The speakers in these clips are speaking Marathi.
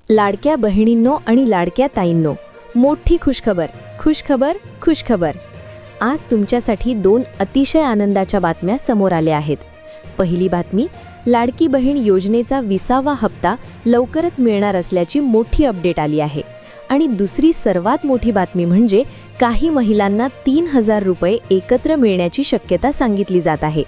लाडक्या बहिणींनो आणि लाडक्या ताईंनो, मोठी खुशखबर खुशखबर खुशखबर. आज तुमच्यासाठी दोन अतिशय आनंदाच्या बातम्या समोर आल्या आहेत. पहिली बातमी, लाडकी बहीण योजनेचा 20वा हप्ता लवकरच मिळणार असल्याची मोठी अपडेट आली आहे. आणि दुसरी सर्वात मोठी बातमी म्हणजे काही महिलांना 3000 रुपये एकत्र मिळण्याची शक्यता सांगितली जात आहे.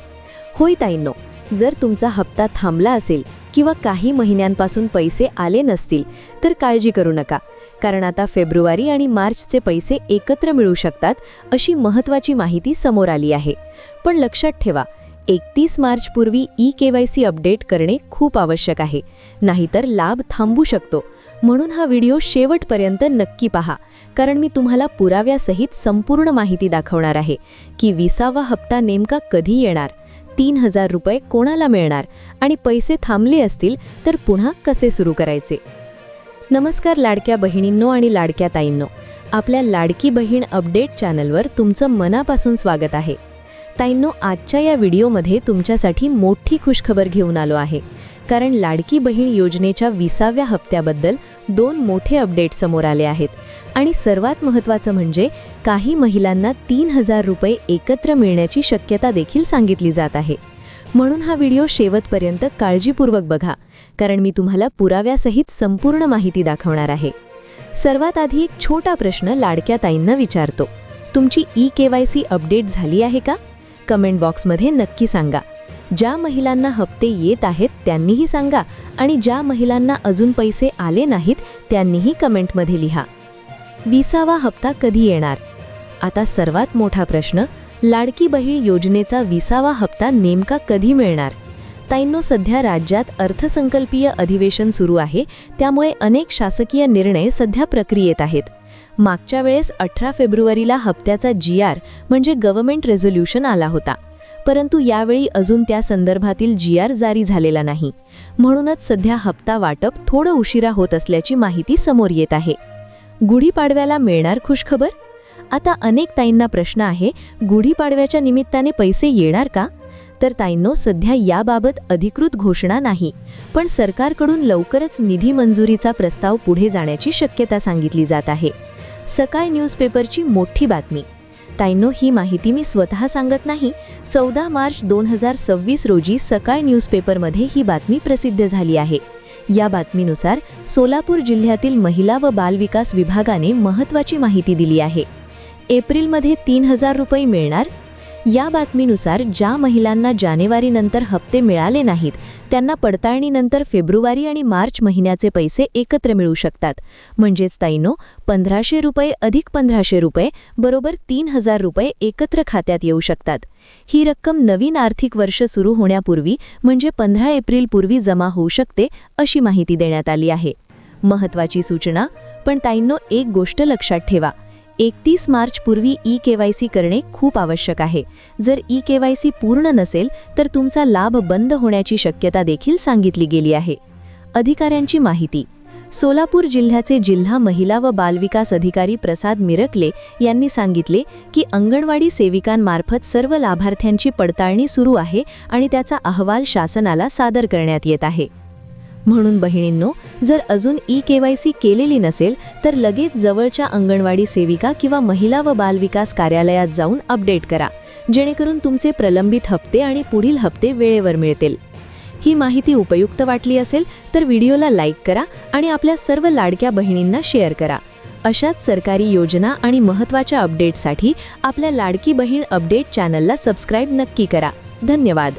होय ताईंनो, जर तुमचा हप्ता थांबला असेल किंवा काही महिन्यांपासून पैसे आले नसतील तर काळजी करू नका, कारण आता फेब्रुवारी आणि मार्चचे पैसे एकत्र मिळू शकतात अशी महत्त्वाची माहिती समोर आली आहे. पण लक्षात ठेवा, 31 मार्चपूर्वी ई-KYC अपडेट करणे खूप आवश्यक आहे, नाहीतर लाभ थांबू शकतो. म्हणून हा व्हिडिओ शेवटपर्यंत नक्की पहा, कारण मी तुम्हाला पुराव्यासहित संपूर्ण माहिती दाखवणार आहे की 20वा हप्ता नेमका कधी येणार, 3000 रुपये कोणाला मिळणार आणि पैसे थांबले असतील तर पुन्हा कसे सुरू करायचे. नमस्कार लाडक्या बहिणींनो आणि लाडक्या ताईंनो, आपल्या लाडकी बहीण अपडेट चॅनलवर तुमचं मनापासून स्वागत आहे. ताईंनो, आजच्या या व्हिडिओमध्ये तुमच्यासाठी मोठी खुशखबर घेऊन आलो आहे, कारण लाडकी बहीण योजनेच्या 20व्या हप्त्याबद्दल दोन मोठे अपडेट समोर आले आहेत. आणि सर्वात महत्त्वाचं म्हणजे काही महिलांना 3000 रुपये एकत्र मिळण्याची शक्यता देखील सांगितली जात आहे. म्हणून हा व्हिडिओ शेवटपर्यंत काळजीपूर्वक बघा, कारण मी तुम्हाला पुराव्यासहित संपूर्ण माहिती दाखवणार आहे. सर्वात आधी एक छोटा प्रश्न लाडक्या ताईंना विचारतो. तुमची ई-KYC अपडेट झाली आहे का? कमेंट बॉक्समध्ये नक्की सांगा. ज्या महिलांना हप्ते येत आहेत त्यांनीही सांगा, आणि ज्या महिलांना अजून पैसे आले नाहीत त्यांनीही कमेंटमध्ये लिहा. 20वा हप्ता कधी येणार? आता सर्वात मोठा प्रश्न, लाडकी बहीण योजनेचा 20वा हप्ता नेमका कधी मिळणार? ताईंनो, सध्या राज्यात अर्थसंकल्पीय अधिवेशन सुरू आहे, त्यामुळे अनेक शासकीय निर्णय सध्या प्रक्रियेत आहेत. मागच्या वेळेस 18 फेब्रुवारीला हप्त्याचा GR म्हणजे गव्हर्नमेंट रेझोल्यूशन आला होता, परंतु यावेळी अजून त्या संदर्भातील GR जारी झालेला नाही. म्हणूनच सध्या हप्ता वाटप थोडं उशिरा होत असल्याची माहिती समोर येत आहे. गुढीपाडव्याला मिळणार खुशखबर? आता अनेक ताईंना प्रश्न आहे, गुढीपाडव्याच्या निमित्ताने पैसे येणार का? तर ताईंनो, सध्या याबाबत अधिकृत घोषणा नाही, पण सरकारकडून लवकरच निधी मंजुरीचा प्रस्ताव पुढे जाण्याची शक्यता सांगितली जात आहे. सकाळ न्यूजपेपरची मोठी बातमी. ताईंनो, ही माहिती मी स्वतः सांगत नाही. 14 मार्च 2026 रोजी सकाळ न्यूजपेपरमध्ये ही बातमी प्रसिद्ध झाली आहे. या बातमीनुसार सोलापूर जिल्ह्यातील महिला व बालविकास विभागाने महत्त्वाची माहिती दिली आहे. एप्रिलमध्ये 3000 रुपये मिळणार. या बातमीनुसार ज्या महिलांना जानेवारीनंतर हप्ते मिळाले नाहीत त्यांना पडताळणीनंतर फेब्रुवारी आणि मार्च महिन्याचे पैसे एकत्र मिळू शकतात. म्हणजेच ताईंनो, 1500 रुपये अधिक 1500 रुपये बरोबर 3000 रुपये एकत्र खात्यात येऊ शकतात. ही रक्कम नवीन आर्थिक वर्ष सुरू होण्यापूर्वी म्हणजे 15 एप्रिलपूर्वी जमा होऊ शकते अशी माहिती देण्यात आली आहे. महत्त्वाची सूचना, पण ताईंनो, एक गोष्ट लक्षात ठेवा, 31 मार्चपूर्वी ई-KYC करणे खूप आवश्यक आहे. जर ई-KYC पूर्ण नसेल तर तुमचा लाभ बंद होण्याची शक्यता देखील सांगितली गेली आहे. अधिकाऱ्यांची माहिती. सोलापूर जिल्ह्याचे जिल्हा महिला व बालविकास अधिकारी प्रसाद मिरकले यांनी सांगितले की अंगणवाडी सेविकांमार्फत सर्व लाभार्थ्यांची पडताळणी सुरू आहे आणि त्याचा अहवाल शासनाला सादर करण्यात येत आहे. म्हणून बहिणींनो, जर अजून ई-KYC केलेली नसेल तर लगेच जवळच्या अंगणवाडी सेविका किंवा महिला व बालविकास कार्यालयात जाऊन अपडेट करा, जेणेकरून तुमचे प्रलंबित हप्ते आणि पुढील हप्ते वेळेवर मिळतील. ही माहिती उपयुक्त वाटली असेल तर व्हिडिओला लाईक करा आणि आपल्या सर्व लाडक्या बहिणींना शेअर करा. अशाच सरकारी योजना आणि महत्त्वाच्या अपडेटसाठी आपल्या लाडकी बहीण अपडेट चॅनलला सबस्क्राईब नक्की करा. धन्यवाद.